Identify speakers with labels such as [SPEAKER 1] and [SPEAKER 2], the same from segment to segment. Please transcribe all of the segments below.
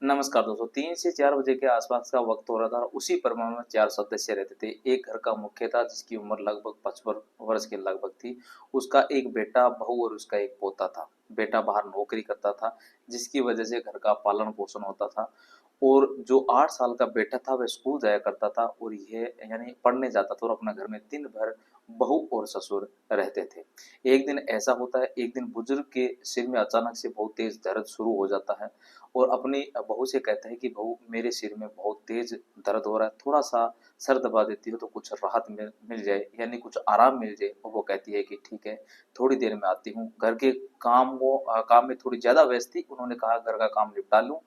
[SPEAKER 1] नमस्कार दोस्तों, 3 से 4 बजे के आसपास का वक्त हो रहा था और उसी परिवार में 4 सदस्य रहते थे। एक घर का मुखिया था जिसकी उम्र लगभग 55 वर्ष के लगभग थी। उसका एक बेटा, बहू और उसका एक पोता था। बेटा बाहर नौकरी करता था जिसकी वजह से घर का पालन-पोषण होता था और जो 8 साल का बेटा था वह स्कूल जाया करता था और ये यानी पढ़ने जाता था और अपना घर में दिन भर बहू और ससुर रहते थे। एक दिन ऐसा होता है, एक दिन बुजुर्ग के सिर में अचानक से बहुत तेज़ दर्द शुरू हो जाता है और अपनी बहू से कहता है कि बहू मेरे सिर में बहुत तेज दर्द हो रहा है, थोड़ा-सा सर दबा देती हो तो कुछ राहत मिल मिल जाए यानी कुछ आराम मिल जाए। और वो कहती है कि ठीक है, थोड़ी देर में आती हूँ। घर के काम में थोड़ी ज़्यादा व्यस्त थी, उन्होंने कहा घर का काम निपटा लूँ,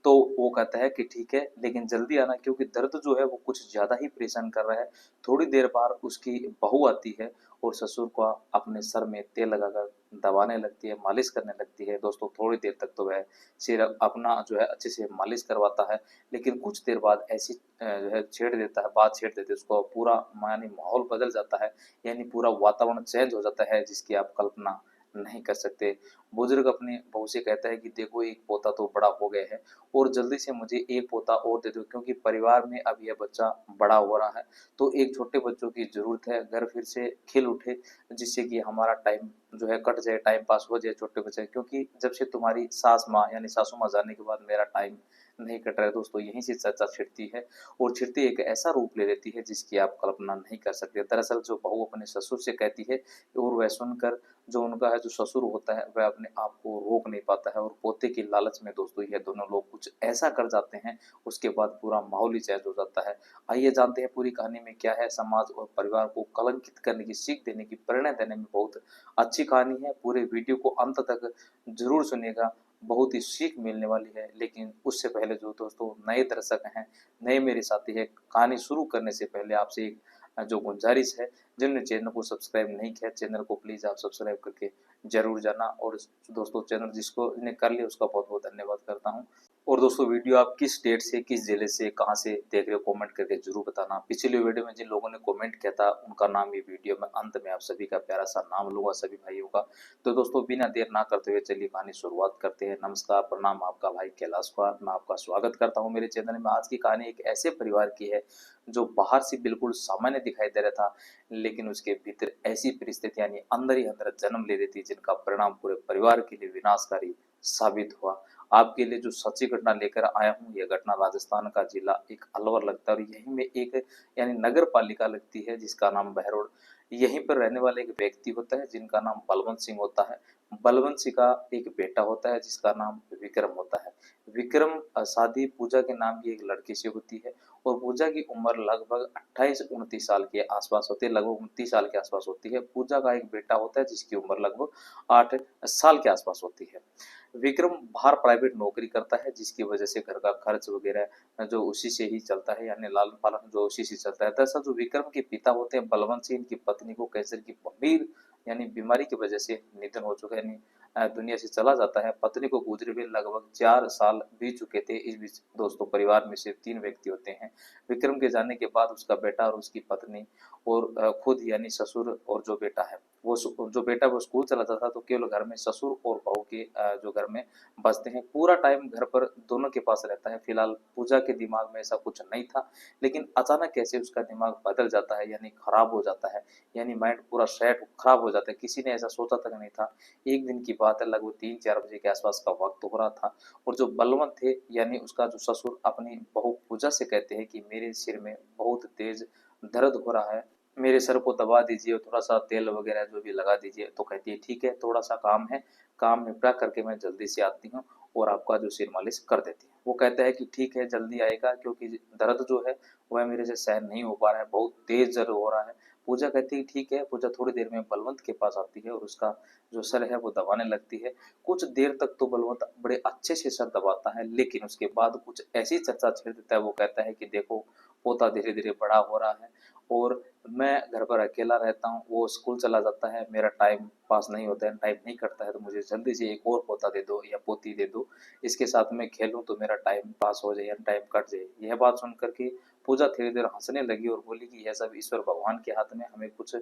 [SPEAKER 1] तो वो कहता है कि ठीक है, लेकिन जल्दी आना क्योंकि दर्द जो है वो कुछ ज़्यादा ही परेशान कर रहा है। थोड़ी देर बाद उसकी बहू आती है और ससुर को अपने सर में तेल लगाकर दबाने लगती है, मालिश करने लगती है। दोस्तों थोड़ी देर तक तो वह सिर अपना जो है अच्छे से मालिश करवाता है, लेकिन कुछ देर बाद ऐसी जो है छेड़ देता है, बात छेड़ देती है उसको, पूरा मानी माहौल बदल जाता है, यानी पूरा वातावरण चेंज हो जाता है जिसकी आप कल्पना नहीं कर सकते। बुजुर्ग अपनी बहू से कहता है कि देखो एक पोता तो बड़ा हो गया है और जल्दी से मुझे एक पोता और दे दो क्योंकि परिवार में अब यह बच्चा बड़ा हो रहा है, तो एक छोटे बच्चों की ज़रूरत है, घर फिर से खिल उठे जिससे कि हमारा टाइम जो है कट जाए, टाइम पास हो जाए छोटे बच्चे क्योंकि जब से तुम्हारी सास माँ यानी सासू माँ जाने के बाद मेरा टाइम नहीं कट रहा है। दोस्तों यहीं से चर्चा छिड़ती है और छिड़ती एक ऐसा रूप ले लेती है जिसकी आप कल्पना नहीं कर सकते। दरअसल जो बहू अपने ससुर से कहती है और वह सुनकर जो उनका है जो ससुर होता है वह अपने आप को रोक नहीं पाता है और पोते की लालच में दोस्तों ये दोनों लोग कुछ ऐसा कर जाते हैं, उसके बाद पूरा माहौल ही चेंज हो जाता है। आइए जानते हैं पूरी कहानी में क्या है। समाज और परिवार को कलंकित करने की, सीख देने की, प्रेरणा देने में बहुत अच्छी कहानी है। पूरे वीडियो को अंत तक ज़रूर सुनिएगा, बहुत ही सीख मिलने वाली है। लेकिन उससे पहले जो दोस्तों नए दर्शक हैं, नए मेरे साथी हैं, कहानी शुरू करने से पहले आपसे एक जो गुजारिश है, जिन्होंने चैनल को सब्सक्राइब नहीं किया, चैनल को प्लीज़ आप सब्सक्राइब करके ज़रूर जाना और दोस्तों चैनल जिसको ने कर लिया उसका बहुत-बहुत धन्यवाद करता हूँ। और दोस्तों वीडियो आप किस स्टेट से, किस ज़िले से, कहाँ से देख रहे हो कमेंट करके ज़रूर बताना। पिछली वीडियो में जिन लोगों ने कमेंट किया था उनका नाम ये वीडियो में अंत में आप सभी का प्यारा-सा नाम लूँगा सभी भाइयों का। तो दोस्तों बिना देर ना करते हुए चलिए कहानी शुरुआत करते हैं। नमस्कार, प्रणाम, आपका भाई कैलाश कुमार, मैं आपका स्वागत करता हूँ मेरे चैनल में। आज की कहानी एक ऐसे परिवार की है जो बाहर से बिल्कुल सामान्य दिखाई दे रहा था, लेकिन उसके भीतर ऐसी परिस्थितियाँ यानी अंदर ही अंदर जन्म ले रही थी जिनका परिणाम पूरे परिवार के लिए विनाशकारी साबित हुआ। आपके लिए जो सच्ची घटना लेकर आया हूँ, यह घटना राजस्थान का जिला एक अलवर लगता है और यहीं में एक यानी नगर पालिका लगती है जिसका नाम बहरोड। यहीं पर रहने वाला एक व्यक्ति होता है जिनका नाम बलवंत सिंह होता है। बलवंत सिंह का एक बेटा होता है जिसका नाम विक्रम होता है। विक्रम शादी पूजा के नाम की एक लड़की से होती है और पूजा की उम्र लगभग 28-29 साल के आसपास होती है, लगभग 29 साल के आसपास होती है। पूजा का एक बेटा होता है जिसकी उम्र लगभग 8 साल के आसपास होती है। विक्रम बाहर प्राइवेट नौकरी करता है जिसकी वजह से घर का खर्च वगैरह जो उसी से ही चलता है यानी लालन पालन जो उसी से चलता है। दरअसल जो विक्रम के पिता होते हैं बलवंत सिंह, इनकी पत्नी को कैंसर की गंभीर यानी बीमारी की वजह से निधन हो चुका है, यानी दुनिया से चला जाता है। पत्नी को गुजरे हुए लगभग 4 साल बीत चुके थे। इस बीच दोस्तों परिवार में सिर्फ 3 व्यक्ति होते हैं। विक्रम के जाने के बाद उसका बेटा और उसकी पत्नी और खुद यानी ससुर और जो बेटा है वो जो बेटा वो स्कूल चला जाता था तो केवल घर में ससुर और बहू के जो घर में बसते हैं। पूरा टाइम घर पर दोनों के पास रहता है। फिलहाल पूजा के दिमाग में ऐसा कुछ नहीं था, लेकिन अचानक कैसे उसका दिमाग बदल जाता है यानी खराब हो जाता है, यानी माइंड पूरा सेट खराब हो जाता है। किसी ने ऐसा सोचा तक नहीं था। एक दिन की बात है, लगभग 3-4 बजे के आसपास का वक्त हो रहा था और जो बलवंत थे यानी उसका जो ससुर अपनी बहू पूजा से कहते हैं कि मेरे सिर में बहुत तेज दर्द हो रहा है, मेरे सर को दबा दीजिए और थोड़ा सा तेल वगैरह जो भी लगा दीजिए। तो कहती है ठीक है, थोड़ा सा काम है, काम निपटा करके मैं जल्दी से आती हूँ और आपका जो सिर मालिश कर देती है। वो कहता है कि ठीक है जल्दी आएगा क्योंकि दर्द जो है वह मेरे से सहन नहीं हो पा रहा है, बहुत तेज दर्द हो रहा है। पूजा कहती है ठीक है। पूजा थोड़ी देर में बलवंत के पास आती है और उसका जो सर है वो दबाने लगती है। कुछ देर तक तो बलवंत बड़े अच्छे से सर दबाता है, लेकिन उसके बाद कुछ ऐसी चर्चा छेड़ देता है। वो कहता है कि देखो पोता धीरे धीरे बड़ा हो रहा है और मैं घर पर अकेला रहता हूँ, वो स्कूल चला जाता है, मेरा टाइम पास नहीं होता है, टाइम नहीं कटता है, तो मुझे जल्दी से एक और पोता दे दो या पोती दे दो, इसके साथ मैं खेलूँ तो मेरा टाइम पास हो जाए या टाइम कट जाए। यह बात सुन कर के पूजा धीरे धीरे हंसने लगी और बोली कि यह सब ईश्वर भगवान के हाथ में, हमें कुछ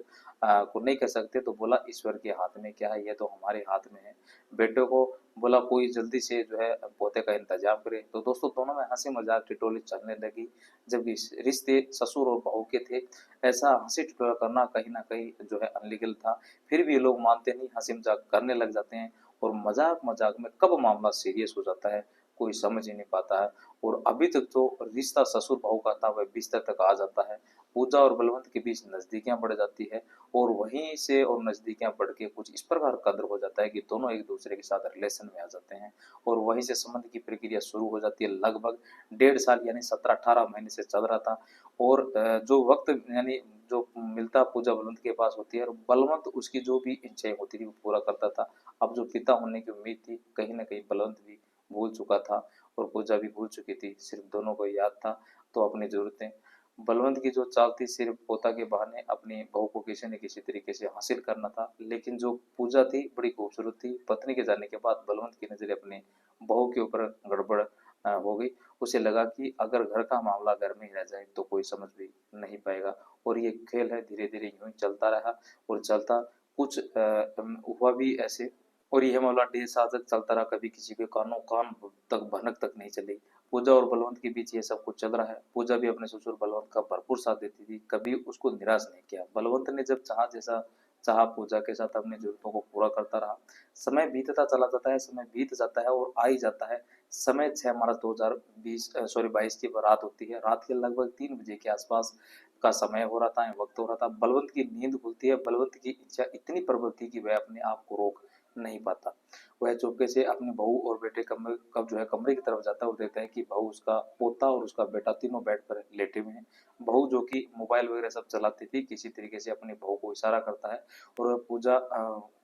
[SPEAKER 1] को नहीं कह सकते। तो बोला ईश्वर के हाथ में क्या है, यह तो हमारे हाथ में है। बेटे को बोला कोई जल्दी से जो है पोते का इंतजाम करे। तो दोस्तों दोनों में हंसी मजाक टिटोली चलने लगी। जब इस रिश्ते ससुर और बहू के थे, ऐसा हंसी टिटोला करना कहीं ना कहीं जो है अनलीगल था। फिर भी ये लोग मानते नहीं, हंसी मजाक करने लग जाते हैं। और मजाक मजाक में कब मामला सीरियस हो जाता है कोई समझ ही नहीं पाता है। और अभी तक तो रिश्ता ससुर बहू का था वह बिस्तर तक आ जाता है। पूजा और बलवंत के बीच नजदीकियां बढ़ जाती है। और वहीं से और नजदीकियां बढ़ के कुछ इस प्रकार कदर हो जाता है कि दोनों एक दूसरे के साथ रिलेशन में आ जाते हैं। और वहीं से संबंध की प्रक्रिया शुरू हो जाती है। लगभग 1.5 साल यानी 17-18 महीने से चल रहा था। और जो वक्त यानी जो मिलता पूजा बलवंत के पास होती है, और बलवंत उसकी जो भी इच्छाएं होती थी वो पूरा करता था। अब जो पिता होने की उम्मीद थी कहीं ना कहीं बलवंत भी भूल चुका था और पूजा भी भूल चुकी थी। सिर्फ दोनों को याद था तो अपनी जरूरतें। बलवंत की जो चाल थी सिर्फ पोता के बहाने अपनी बहू को किसी न किसी तरीके से हासिल करना था। लेकिन जो पूजा थी बड़ी खूबसूरत थी। पत्नी के जाने के बाद बलवंत की नजरें अपने बहू के ऊपर गड़बड़ हो गई। उसे लगा कि अगर घर का मामला घर में ही रह जाए तो कोई समझ भी नहीं पाएगा। और ये खेल है धीरे धीरे यूं ही चलता रहा। और चलता कुछ हुआ भी ऐसे। और यह मामला 1.5 साल तक चलता रहा। कभी किसी के कानों कान तक भनक तक नहीं चली। पूजा और बलवंत के बीच ये सब कुछ चल रहा है। पूजा भी अपने ससुर बलवंत का भरपूर साथ देती थी, कभी उसको निराश नहीं किया। बलवंत ने जब चाहा जैसा चाहा पूजा के साथ अपनी जरूरतों को पूरा करता रहा। समय बीतता चला जाता है, समय बीत जाता है और आ ही जाता है। समय 6 मार्च 2022 की रात होती है। रात के लगभग 3 बजे के आसपास का समय हो रहा था, वक्त हो रहा था। बलवंत की नींद खुलती है। बलवंत की इच्छा इतनी प्रबल थी कि वह अपने आप को रोक नहीं पाता। वह चुपके से अपनी बहू और बेटे कमरे कब जो है कमरे की तरफ जाता है और देखता है कि बहू, उसका पोता और उसका बेटा तीनों बेड पर लेटे हुए हैं। बहू जो कि मोबाइल वगैरह सब चलाती थी, किसी तरीके से अपनी बहू को इशारा करता है और पूजा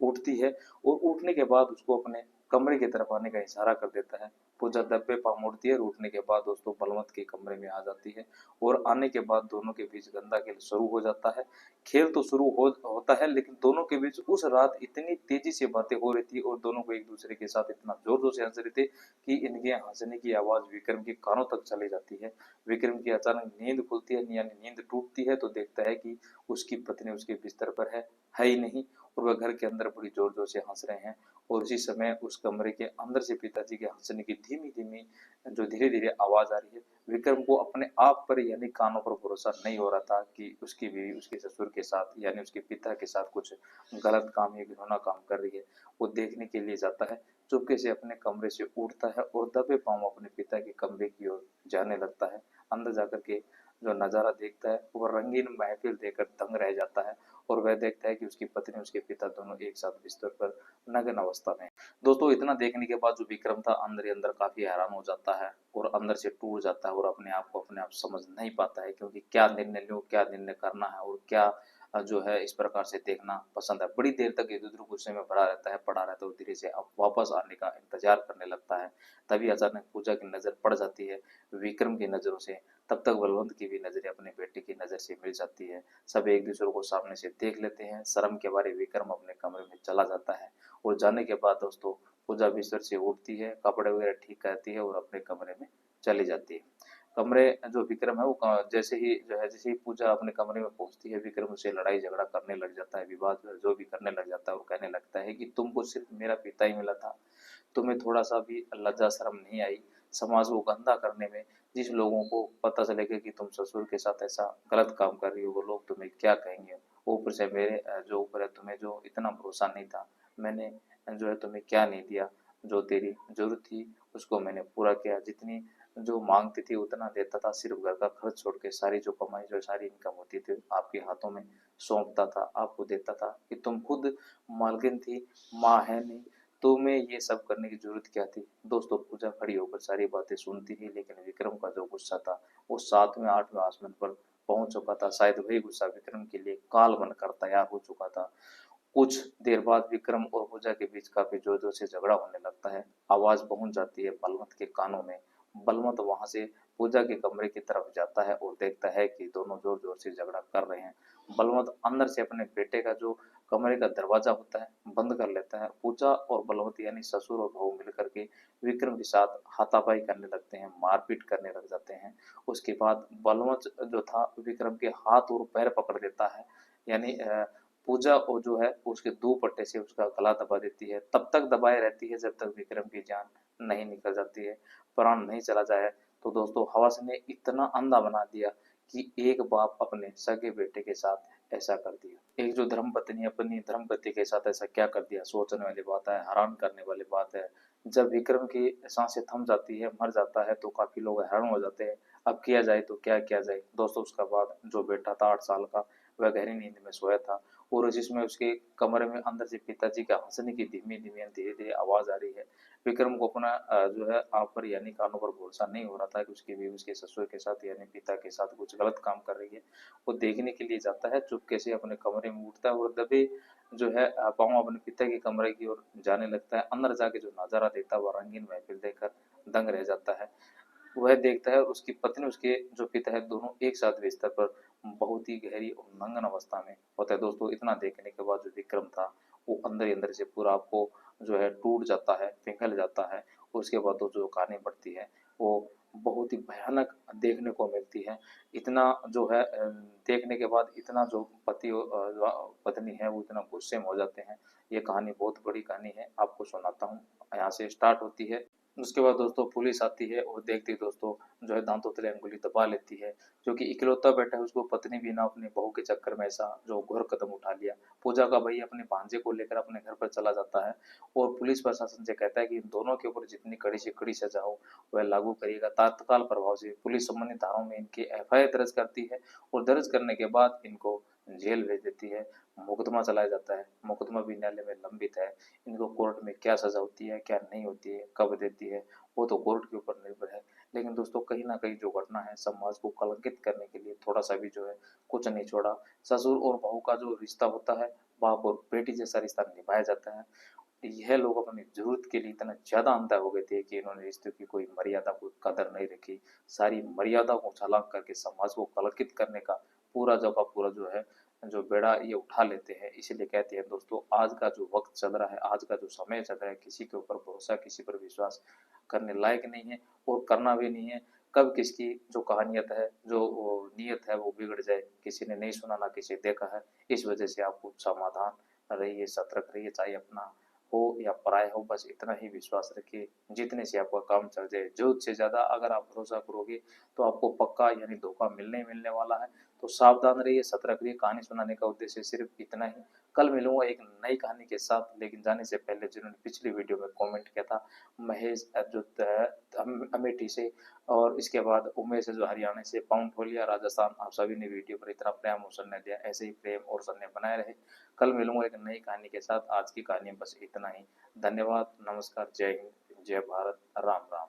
[SPEAKER 1] उठती है। और उठने के बाद उसको अपने कमरे की तरफ आने का इशारा कर देता है। पूजा दब्बे पाँव मुड़ती है और उठने के बाद दोस्तों बलवंत के कमरे में आ जाती है। और आने के बाद दोनों के बीच गंदा खेल शुरू हो जाता है। खेल तो शुरू होता है, लेकिन दोनों के बीच उस रात इतनी तेजी से बातें हो रही थी और दोनों को एक दूसरे के साथ इतना जोर जोर से हंस रहे थे कि इनके हंसने की आवाज विक्रम के कानों तक चली जाती है। विक्रम की अचानक नींद खुलती है, यानी नींद टूटती है, तो देखता है कि उसकी पत्नी उसके बिस्तर पर है ही नहीं। और वह घर के अंदर बड़ी जोर जोर से हंस रहे हैं। और उसी समय उस कमरे के अंदर से पिताजी के हंसने की धीमी धीमी जो धीरे धीरे आवाज आ रही है। विक्रम को अपने आप पर यानी कानों पर भरोसा नहीं हो रहा था कि उसकी बीवी उसके ससुर के साथ यानी उसके पिता के साथ कुछ गलत काम या घिनौना काम कर रही है। वो देखने के लिए जाता है। चुपके से अपने कमरे से उठता है और दबे पांव अपने पिता के कमरे की ओर जाने लगता है। अंदर जाकर के जो नजारा देखता है वह रंगीन महफिल देखकर दंग रह जाता है। और वह देखता है कि उसकी पत्नी उसके पिता दोनों एक साथ बिस्तर पर नग्न अवस्था में। दोस्तों इतना देखने के बाद जो विक्रम था अंदर ही अंदर काफी हैरान हो जाता है और अंदर से टूट जाता है और अपने आप को अपने आप समझ नहीं पाता है, क्योंकि क्या निर्णय लूं, क्या निर्णय करना है और क्या जो है इस प्रकार से देखना पसंद है। बड़ी देर तक इधर उधर गुस्से में पड़ा रहता है और धीरे से अब वापस आने का इंतजार करने लगता है। तभी अचानक पूजा की नजर पड़ जाती है विक्रम की नजरों से। तब तक बलवंत की भी नजरें अपने बेटे की नजर से मिल जाती है। सब एक दूसरे को सामने से देख लेते हैं। शर्म के बारे विक्रम अपने कमरे में चला जाता है। और जाने के बाद दोस्तों पूजा बिस्तर से उठती है, कपड़े वगैरह ठीक करती है और अपने कमरे में चली जाती है। कमरे जो विक्रम है वो जैसे ही पूजा अपने कमरे में पहुंचती है, विक्रम उसे लड़ाई झगड़ा करने लग जाता है, विवाद जो भी करने लग जाता है। और कहने लगता है कि तुमको सिर्फ मेरा पिता ही मिला था, तुम्हें थोड़ा सा भी लज्जा शर्म नहीं आई समाज को गंदा करने में। जिस लोगों को पता चलेगा कि तुम ससुर के साथ ऐसा गलत काम कर रही हो वो लोग तुम्हें क्या कहेंगे। ऊपर से मेरे जो ऊपर है तुम्हें जो इतना भरोसा नहीं था, मैंने जो है तुम्हें क्या नहीं दिया। जो तेरी जरूरत थी उसको मैंने पूरा किया, जितनी जो मांगती थी उतना देता था। सिर्फ घर का खर्च छोड़ के सारी जो कमाई जो सारी इनकम होती थी आपके हाथों में सौंपता था, आपको देता था। कि तुम खुद मालकिन थी, माँ है नहीं, तुम्हें ये सब करने की जरूरत क्या थी। दोस्तों पूजा खड़ी होकर सारी बातें सुनती थी, लेकिन विक्रम का जो गुस्सा था वो 7वें 8वें आसमान पर पहुंच चुका था। शायद वही गुस्सा विक्रम के लिए काल बनकर तैयार हो चुका था। कुछ देर बाद विक्रम और पूजा के बीच काफी जोर जोर से झगड़ा होने लगता है। आवाज पहुंच जाती है बलवंत के कानों में। बलवंत वहां से पूजा के कमरे की तरफ जाता है और देखता है कि दोनों जोर जोर से झगड़ा कर रहे हैं। बलवंत अंदर से अपने बेटे का जो कमरे का दरवाजा होता है बंद कर लेता है। पूजा और बलवंत यानी ससुर और बहू मिलकर के विक्रम के साथ हाथापाई करने लगते हैं, मारपीट करने लग जाते हैं। उसके बाद बलवंत जो था विक्रम के हाथ और पैर पकड़ लेता है, यानी पूजा और जो है उसके दुपट्टे से उसका गला दबा देती है। तब तक दबाए रहती है जब तक विक्रम की जान नहीं निकल जाती है, प्राण नहीं चला जाए। तो दोस्तों हवस ने इतना अंधा बना दिया कि एक बाप अपने सगे बेटे के साथ ऐसा कर दिया। एक जो धर्मपत्नी अपनी धर्मपति के साथ ऐसा क्या कर दिया, सोचने वाली बात है, हैरान करने वाली बात है। जब विक्रम की सांसें थम जाती है, मर जाता है, तो काफी लोग हैरान हो जाते हैं। अब किया जाए तो क्या किया जाए दोस्तों। उसका बाद जो बेटा था 8 साल का, वह गहरी नींद में सोया था और जिसमें उसके कमरे में अंदर से पिताजी का हंसने की धीमी धीमी धीरे धीरे आवाज आ रही है। विक्रम को अपना जो है आप पर यानी कानों पर भरोसा नहीं हो रहा था कि उसकी बीवी उसके ससुर के साथ यानी पिता के साथ कुछ गलत काम कर रही है। वो देखने के लिए जाता है, चुपके से अपने कमरे में उठता है और दबे जो है पाँव अपने पिता के कमरे की ओर जाने लगता है। अंदर जाके जो नजारा देखता है वह रंगीन महफिल देखकर दंग रह जाता है। वह देखता है उसकी पत्नी उसके जो पिता है दोनों एक साथ बिस्तर पर बहुत ही गहरी और नंगन अवस्था में होता है। दोस्तों इतना देखने के बाद जो विक्रम था वो अंदर ही अंदर से पूरा आपको जो है टूट जाता है, पिघल जाता है। उसके बाद तो जो कहानी बढ़ती है वो बहुत ही भयानक देखने को मिलती है। इतना जो है देखने के बाद इतना जो पति पत्नी है वो इतना गुस्से में हो जाते हैं। ये कहानी बहुत बड़ी कहानी है, आपको सुनाता हूँ। यहाँ से स्टार्ट होती है। उसके बाद दोस्तों पुलिस आती है और देखती दोस्तों जो है दांतों तले अंगुली दबा लेती है। जो कि इकलौता बेटा है उसको पत्नी भी ना अपने बहू के चक्कर में ऐसा जो घोर कदम उठा लिया। पूजा का भाई अपने भांजे को लेकर अपने घर पर चला जाता है और पुलिस प्रशासन से कहता है कि इन दोनों के ऊपर जितनी कड़ी से कड़ी सजा हो वह लागू करिएगा। तत्काल प्रभाव से पुलिस संबंधित धाराओं में इनकी एफआईआर दर्ज करती है और दर्ज करने के बाद इनको जेल भेज देती है। मुकदमा चलाया जाता है, मुकदमा भी न्यायालय में लंबित है। इनको कोर्ट में क्या सजा होती है क्या नहीं होती है कब देती है वो तो कोर्ट के ऊपर निर्भर है। लेकिन दोस्तों कहीं ना कहीं जो घटना है समाज को कलंकित करने के लिए थोड़ा सा भी जो है कुछ नहीं छोड़ा। ससुर और बहू का जो रिश्ता होता है, बाप और बेटी जैसा रिश्ता निभाया जाता है। यह लोग अपनी जरूरत के लिए इतना ज्यादा अंधा हो गए थे कि इन्होंने रिश्तों की कोई मर्यादा कोई कदर नहीं रखी। सारी मर्यादा को छलांग करके समाज को कलंकित करने का पूरा जो है जो बेड़ा ये उठा लेते हैं। इसीलिए कहते हैं दोस्तों आज का जो वक्त चल रहा है, आज का जो समय चल रहा है, किसी के ऊपर भरोसा किसी पर विश्वास करने लायक नहीं है और करना भी नहीं है। कब किसकी जो कहानियत है जो नीयत है वो बिगड़ जाए किसी ने नहीं सुना ना किसी देखा है। इस वजह से आप कुछ समाधान रहिए, सतर्क रहिए, चाहे अपना हो या पराया हो, बस इतना ही विश्वास रखिए जितने से आपका काम चल जाए। जरूरत से ज्यादा अगर आप भरोसा करोगे तो आपको पक्का यानी धोखा मिलने ही मिलने वाला है। तो सावधान रहिए, सतर्क रहिए। कहानी सुनाने का उद्देश्य सिर्फ इतना ही। कल मिलूंगा एक नई कहानी के साथ, लेकिन जाने से पहले जिन्होंने पिछली वीडियो में कमेंट किया था महेश जो अमेठी से और इसके बाद उमेश जो हरियाणा से, पाउंटोलिया राजस्थान, आप सभी ने वीडियो पर इतना प्रेम और स्नेह दिया, ऐसे ही प्रेम और स्नेह बनाए रहे। कल मिलूंगा एक नई कहानी के साथ। आज की कहानी बस इतना ही। धन्यवाद, नमस्कार, जय हिंद, जय भारत, राम राम।